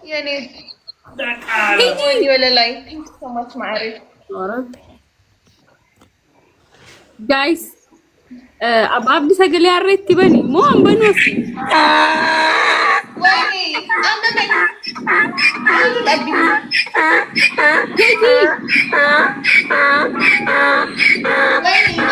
يعني هيجي ولا لا؟ ثانك يو سو ماتش معرف جايز أبغى سجل يا ريت بني مو أم بنوسي ويني أنا من أقول أبي هيجي ويني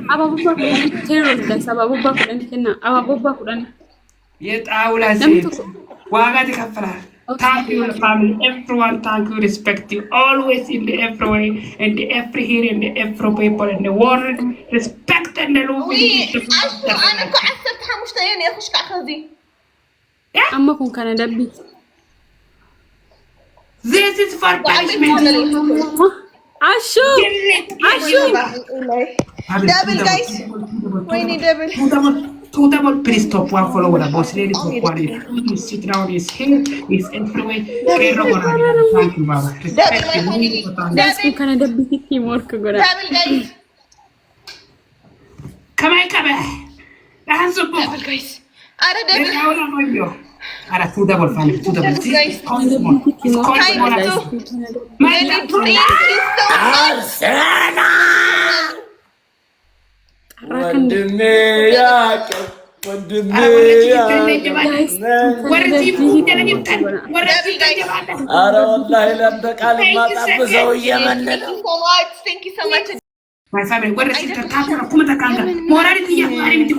Apa bubba kudhanii teeroon guys apa bubba kudhanii kenna apa bubba kudhanii የጣውላ ሴት ዋጋ ትከፍላል። Thank you family, everyone. Thank you, respect you always in the every way, in the every here, in the every people in the world. Respect and the love. أنا كعسة حمش تاني أخش كأخذي. أما كون كان دبي. This is for punishment. عشو عشو. Double guys. ويني double. Two double, please stop one follow with a boss lady for quality. You sit down, is here, is everywhere. Thank you, Baba. Respect you. Guys كون كان دبي كتير مورك قرا. Double guys. Come on. Double guys. أنا double. Ara two double family, two double. Double guys. Count small. Thank you so ወንድሜ ያቀው ወንድሜ አረ ወላሂ ለምደ ቃል ማጣብሰው እየመነነ Thank you so much. My family, where is it? Kakura, kuma takanga. Morali tiya, mari miti.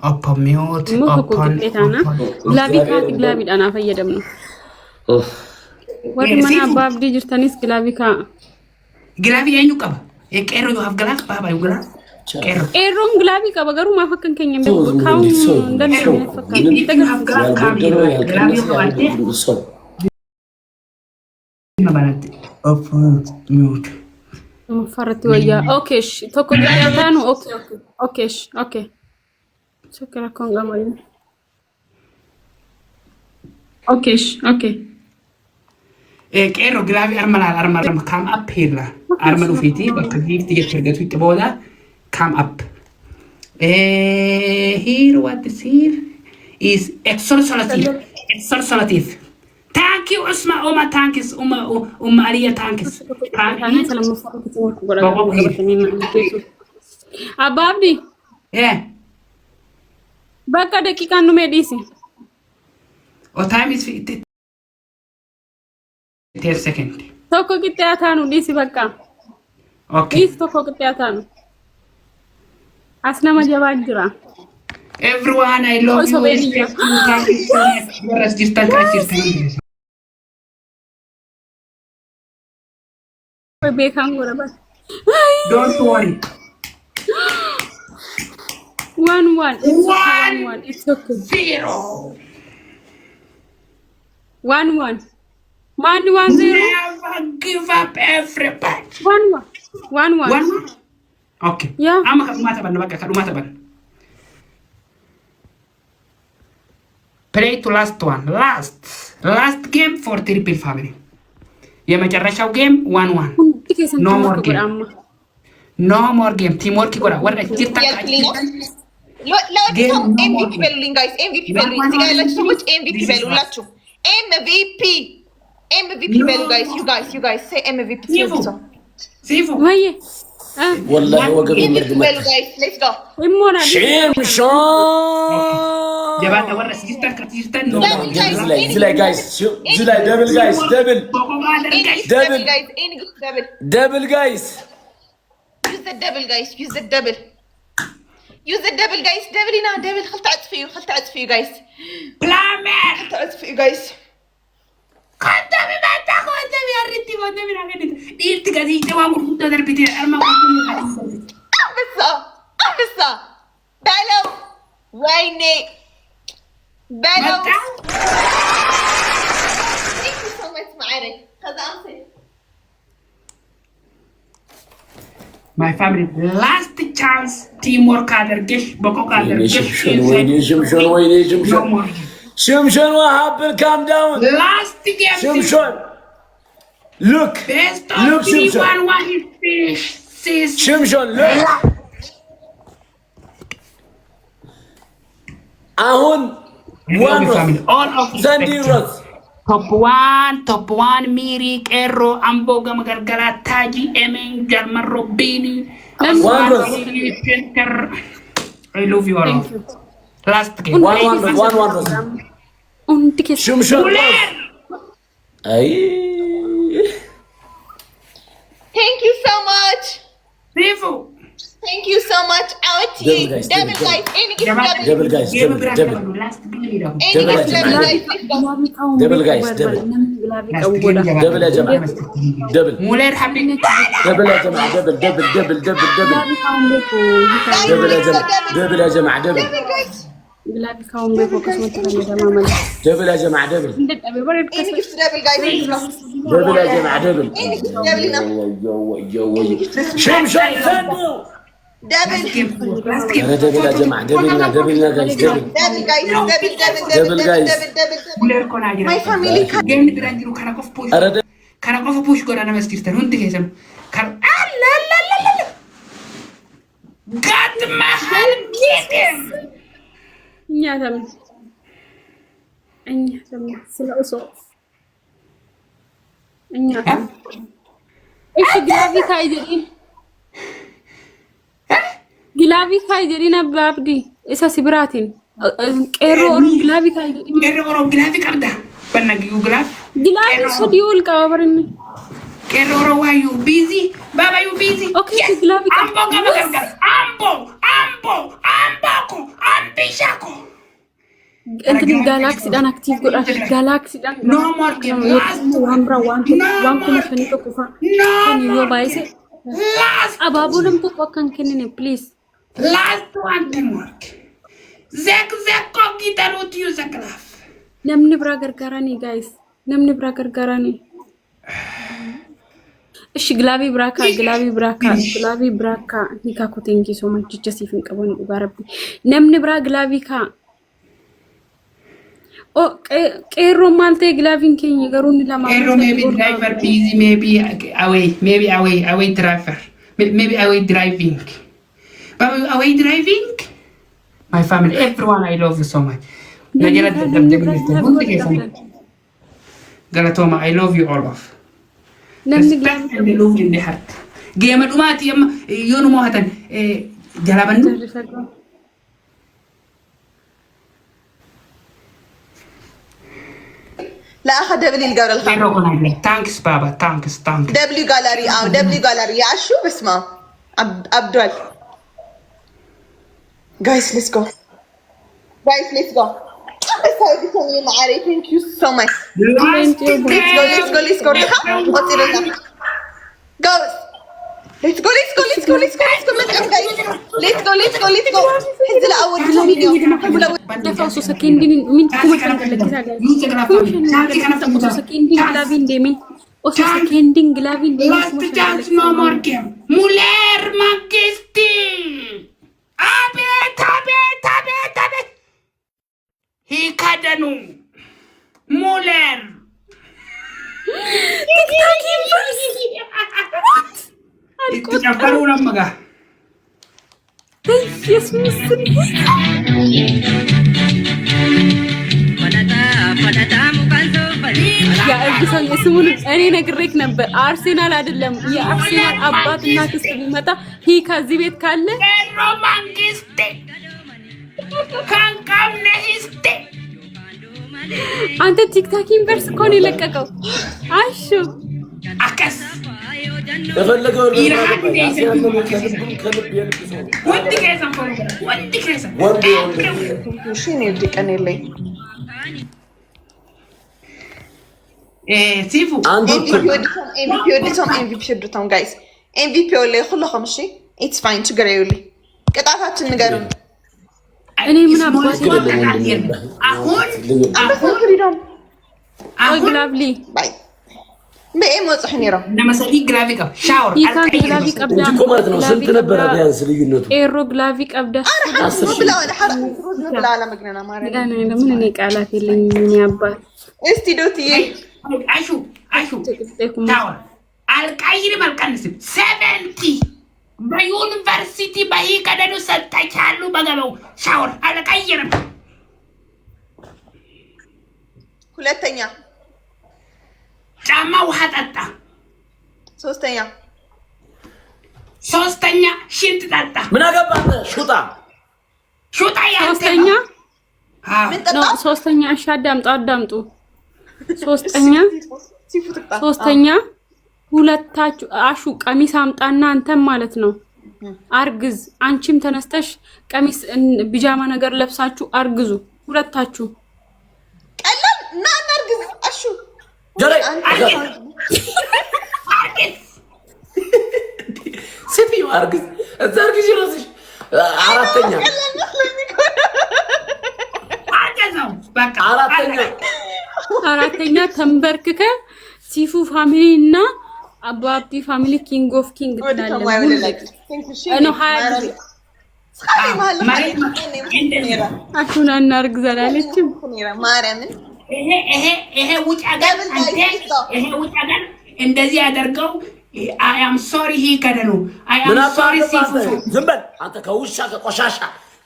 Upon mute, upon ግላቢ ዳና ፈየደም ነው ወደ ማና ባብዲ ጅርታኒስ ግላቢ ካ ግላቢ ያኙ ቀባ የቀሮ ዩ ግላስ ባባ ዩ ግላስ ኤሮን ግላቢ ካ በገሩ ማፈከን ከኝም ካው እንደነ ፈካ upon mute ፈረቲ ወያ ኦኬሽ ቶኮ ያታኑ ኦኬሽ ኦኬ شكرا كون غامي اوكي كيرو غلافي ارمل كام اب هيلا ارملو فيتي بكيف تيجي ترجعوا تبودا كام اب here what is here is exorcitative thank you اسمع اوما تانكس ام اريا تانكس انا سلام ابابدي በቃ ደቂቃ ነው ሜዲሲ or time is 10 second ቶኮ ቂጣታ ነው ዲሲ በቃ ኦኬ ዲስ ቶኮ ቂጣታ ነው አስነማ ጀባጅራ everyone I love you thank you so much where's this time ቤካን ጎረባ don't worry 1-1 it's okay 0 1-1 1-0 never give up everybody 1-1 okay yeah ama kadumata ban baka kadumata ban play to last one last game for triple family የመጨረሻው ጌም 1-1 no more game teamwork ይቆራ ወራ ጅርታ لا MVP بلولين guys MVP بلولين እዚህ ጋር ያላችሁ ሰዎች MVP በሉላችሁ MVP በሉ guys say MVP ሲፉ ወይ والله وقف المرد በሉ guys let's go ይሞና شيمشون جبات ورا سيستان نو زلاي جايز زلاي دبل جايز دبل جايز use the double guys use the double use the double guys double هنا double خلت عطفيو guys بلامر خلت عطفيو guys قدامي ما تاخذ قدامي يا ريتي قدامي راجل ديرت قدي جواب كنت دربتي ارما أبصا بلو ويني بلو thank you so much معارك خذ My family last chance teamwork አድርገሽ በቆቅ አድርገሽ شمشون وهابل calm down last game شمشون look look شمشون look አሁን ዘንድሮስ top one ሚሪ ቄሮ አምቦ ገመገርገራ ታጂ ኤሜን ጀርመሮ ቢኒ I love you all. Last game. One. Shumshon. Ay. Thank you so much. Rifu. Thank you so much. Out here. Double guys. Any gift double guys. Double. Last game. Any gift double guys. Double guys. Double. Double يا جماعة. Double. مولر حبيبي. Double يا جماعة. Double. Double يا جماعة. Double. ግላቢ ካውን በፎከስ ወጥተን ደማማለ double يا جماعة. Double. Any gift double guys. double يا جماعة. Double. Any gift double now. شمشون فندو. Double. double يا جماعة. double guys. Double guys. Double guys. مولر كون اجرا. My family. game درانجرو كراكوف بوش. كراكوف بوش قرانا مسكيرتن هون تكيسم. لا God mahal game. እኛ ስለኡሶ እኛ እሺ ግላቢ ካይደሪን አባብዲ እሳ ሲብራቲን ቄሮ ግላቢ ካይደሪን ግላቢ ቀርዳ በነጊው ግላብ ግላቢ ሱዲውል ቀበርን ቄሮ ዋዩ ቢዚ ባባዩ ቢዚ ኦኬ ግላቢ አምቦ አምቢሻኮ እንትን ጋላክሲ ዳን አክቲቭ ጎዳ ጋላክሲ ዳን ኖ ማርክ ዋምራ ዋን ኮሚሽን ተቆፋ ከኒ ዮ ባይሴ አባቡንም ተቆካን ከነኔ ፕሊዝ ላስት ዋን ቲምወርክ ዘክ ኮጊታሩት ዩ ዘክላፍ namni bira gargaarani guys namni bira gargaarani እሺ ግላቢ ብራካ ኒካ ኮቴንጂ ሶ ማች ጀሲፍን ቀበን ኡጋረብ namni bira ግላቢ ካ ኦ ቄሮ ማልቴ ግላቪን ከኝ ገሩን ለማ ቄሮ ሜቢ ድራይቨር ቢዚ ሜቢ አዌይ ድራይቨር ሜቢ አዌይ ድራይቪንግ away driving my family everyone I love you so much najala galatoma I love you all of respect and love in the heart game dumati yonu mo hatan jalaban لا اخذ دبلي الجوله الخامسه thanks baba thanks دبليو جاليري دبليو جاليري يا شو بسمع عبدول guys let's go let's go you معاري thank you so much let's go what's it now go let's go انزل اول فيديو دفعوا سكندين من كومن كده سكندين لافين ديمين او سكندين لافين ديمين no more game muller magisti abet hikadanu muller Ikutakaru namaga. Yes, Mr. ያ እግሰው የስሙን እኔ ነግሬክ ነበር። አርሴናል አይደለም የአርሴናል አባት እና ክስት ቢመጣ ከዚህ ቤት ካለ ሮማንቲስት ካንካም ነህስት አንተ ቲክታክ ዩኒቨርስ ኮን ይለቀቀው አሹ ማልቀስ ተፈለገው ኢራን ከልብ የልብሶ ወንድ ከሰም ወንድ ከሰም ወንድ እሺ ነው ይድቀነልኝ ሲፉ MVP ሽድቶም ጋይስ MVP ወለ ሁሉም እሺ ኢትስ ፋይን ችግር የለውም ቅጣታችን ንገሩን እኔ ምን አባቴ አሁን ግላብሊ ባይ በኤም ወጽሕ ነይሮም ለምሳሌ ግራቪካ ሻወር ይካን ግላቪ ቀብዳ እንጂ ማለት ነው ስንት ነበር ቢያንስ ልዩነቱ ኤሮ ግላቪ ቀብዳ ብላ ወደ ሐራም ብላ አለ መግነና ማረግ ዳና ለምን እኔ ቃላት የለኝም እኔ አባት እስቲ ዶትዬ አሹ ሻወር አልቀይርም አልቀንስም 70 በዩኒቨርሲቲ በይቀደዱ ሰጠቻሉ በገበው ሻወር አልቀይርም ሁለተኛ ጫማ ውሃ ጠጣ ሶስተኛ ሽንት ጠጣ ምን አገባህ ሹጣ ሶስተኛ ምን ጠጣ ሶስተኛ እሺ አዳምጡ ሶስተኛ ሁለታችሁ አሹ ቀሚስ አምጣና አንተም ማለት ነው አርግዝ አንቺም ተነስተሽ ቀሚስ ቢጃማ ነገር ለብሳችሁ አርግዙ ሁለታችሁ ቀላል እና አርግዝ አሹ ጀሬ ሲፒዩ አርግዝ እዛርግዝ ይሮስሽ አራተኛ አራተኛ ተንበርክከ ሲፉ ፋሚሊ እና አባቢ ፋሚሊ ኪንግ ኦፍ ኪንግ ትላለህ ነው አሹና እናርግዝ አላለችም ማርያምን ይሄ ውጭ አገር እንደዚህ ያደርገው I am sorry he ከደሉ I am sorry ሲፉ ዝም በል አንተ ከውሻ ከቆሻሻ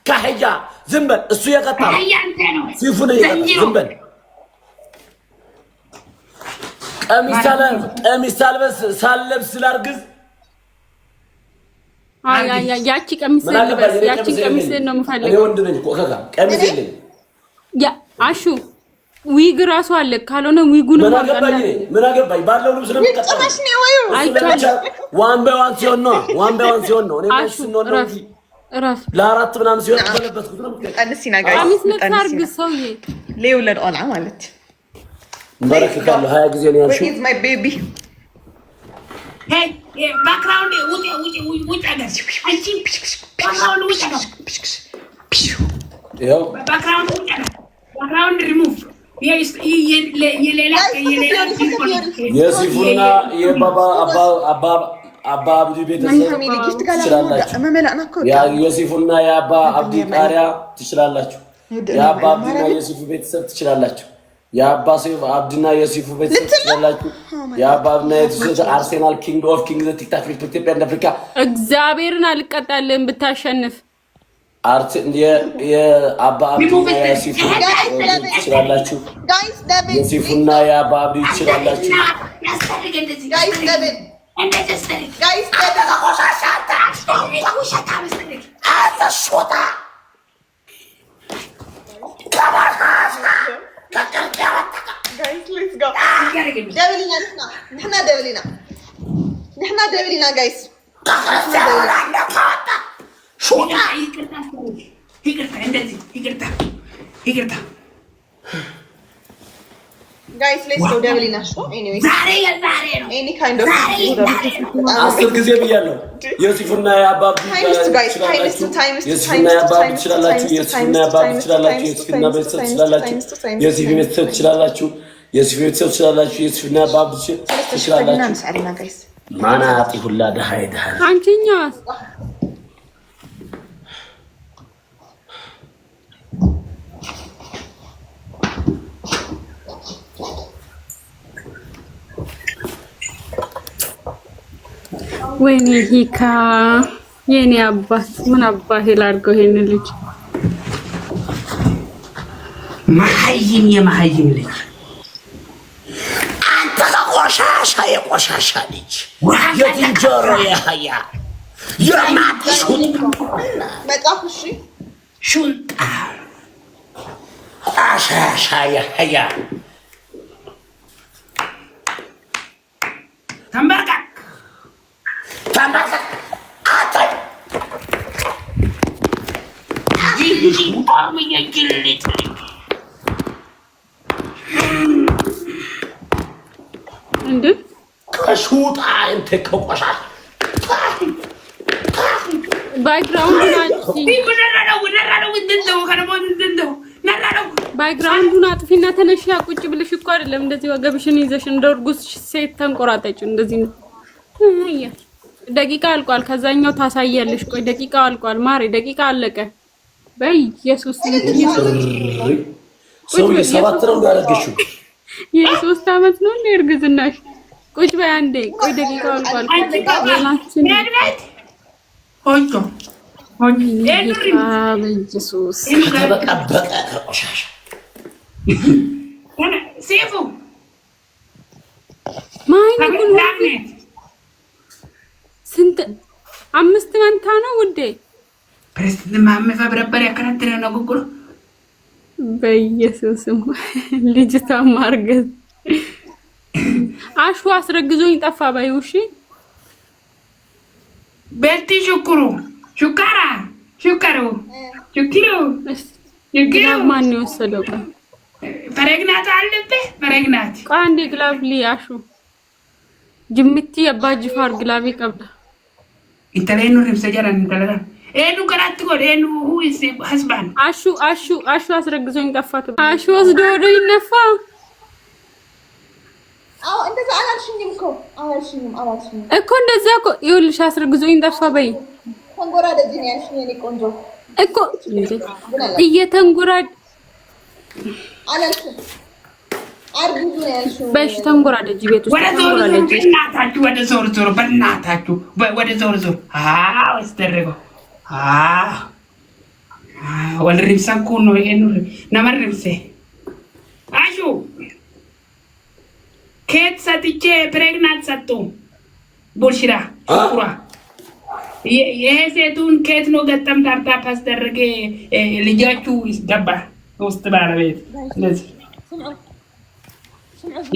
ከህያ ዝም በል እሱ የቀጣው ሲፉ ነው ዝም በል ቀሚስ ሳልለብስ ላርግዝ ያቺ ቀሚስ ልበስ ያቺ ቀሚስ ነው የምፈልገው እኔ ወንድ ነኝ ኮከካ ቀሚስ የለኝ ያ አሹ ዊግ ራሱ አለ ካልሆነ ዊጉን ምን አገባኝ ባለው ልብስ ነው የምትቀጣው ዋን ባይ ዋን ሲሆን ነው እኔ ማለት ነው እረፍ ለአራት ምናምን ሲሆን ተለበስኩት ነው ቀንሲና ጋር ቀሚስ ነታርግ ሰውዬ ለውለድ ኦላ ማለት በረከካለሁ 20 ጊዜ ነው ያልሽው is my baby hey background ውጭ አገር አንቺ background ውጭ አገር ያው background remove የሲፉና የባባ አባ አብዲ ቤተሰብ ትችላላችሁ የሲፉና የአባ አብዲ ቃሪያ ትችላላችሁ የአባ አብዲና የሲፉ ቤተሰብ ትችላላችሁ የአባ ሴፍ አብዲና የሲፉ ቤተሰብ ትችላላችሁ የአባ አብዲና የሲፉ አርሴናል ኪንግ ኦፍ ኪንግ ቲክታክ ኢትዮጵያ እና አፍሪካ እግዚአብሔርን አልቀጣልም ብታሸንፍ አርት የአባ አብዲና የሲፉ ትችላላችሁ የሲፉና የአባ አብዲ ትችላላችሁ guys let's go نحن دبلنا guys guys let's go ደብሊና anyway ዛሬ any kind of አስር ጊዜ ብያለሁ የሲፉና የአባብ የሲፉና የአባብ ትችላላችሁ የሲፉና የአባብ ትችላላችሁ የሲፉና ቤተሰብ ትችላላችሁ የሲፉ ቤተሰብ ትችላላችሁ የሲፉ ቤተሰብ ትችላላችሁ የሲፉና የአባብ ትችላላችሁ ማናጢ ሁላ ደሃ አንቺኛ ወይኔ ሂካ የኔ አባት ምን አባቴ ላድርገው ይሄን ልጅ መሀይም የመሀይም ልጅ አንተ ቆሻሻ የቆሻሻ ልጅ የትንጀሮ የሀያ የማትሽ መጣፍሽ ሹንጣ ቆሻሻ የሀያ ተንበ በጣም እየጅልጥ እንዴ ከሹጣ እንተ ከቆሻሻ ባክግራውንዱን አጥፊና ተነሽ። ቁጭ ብለሽ እኮ አይደለም እንደዚህ ወገብሽን ይዘሽ እንደ እርጉዝ ሴት ተንቆራጠጭ እንደዚህ ነው። ደቂቃ አልቋል። ከዛኛው ታሳያለሽ። ቆይ ደቂቃው አልቋል ማሬ፣ ደቂቃ አለቀ። በኢየሱስ ሰው የሰባት ነው ያደረግሽው። የ3 ዓመት ነው እንደ እርግዝናሽ። ቁጭ በይ አንዴ። ቆይ ደቂቃው አልቋል። ወላችን ሆጆ በኢየሱስ ተበቀበቀ ከቆሻሻ ሲፉ ማይነኩን ስንት 5 መንታ ነው ውዴ። ፕሬዝዳንት ማመ ፈብረበር ያከራተረ ነው ጉጉሩ በኢየሱስም ልጅቷ ማርገዝ አሹ አስረግዞኝ ጠፋ ባይው። እሺ ቤቲ ሽኩሩ ሹካራ ሹካሩ ሹኪሩ ግላብ ማን የወሰደው? ፈረግናት አለበት ፈረግናት ቃንዴ ግላብ ሊያሹ ጅምቲ አባጅፋር ግላብ ይቀብዳ ኢንተሌኑ ረምሰጀራን እንተለራ ኤኑ ከራት ጎድ ኤኑ ሁይስ ሀስባን አሹ አስረግዞኝ ጠፋት። አሹ ወስዶ ወደ ይነፋ እንደዛ አላልሽኝም እኮ እንደዛ እኮ ይኸውልሽ አስረግዞኝ ጠፋ በይ። ተንጎራደጂ ነው ያልሽኝ የኔ ቆንጆ እኮ እየተንጎራድ አላልሽም። አርጉ ነው ያልሽኝ። በሽ ተንጎራደጂ ቤት ውስጥ ተንጎራደጂ። በእናታችሁ ወደ ዞር በእናታችሁ ወደ ዞር ወስተረገው ወልሪምሳኩ ነው ይሄን ነመርምሴ አሹ ኬት ሰጥቼ ፕሬግናንት ሰጡ ቡልሽራ ኩራ ይሄ ሴቱን ኬት ነው ገጠም ዳርታ አስደረገ ልጃችሁ ይስገባ ውስጥ ባለቤት ስለዚህ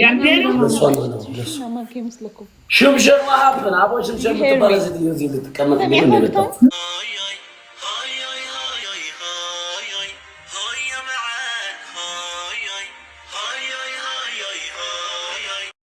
ያንዴነው ሽምሽም ማሐበን አቦ ሽምሽም ተባለዚህ ልትቀመጥ ምን ነው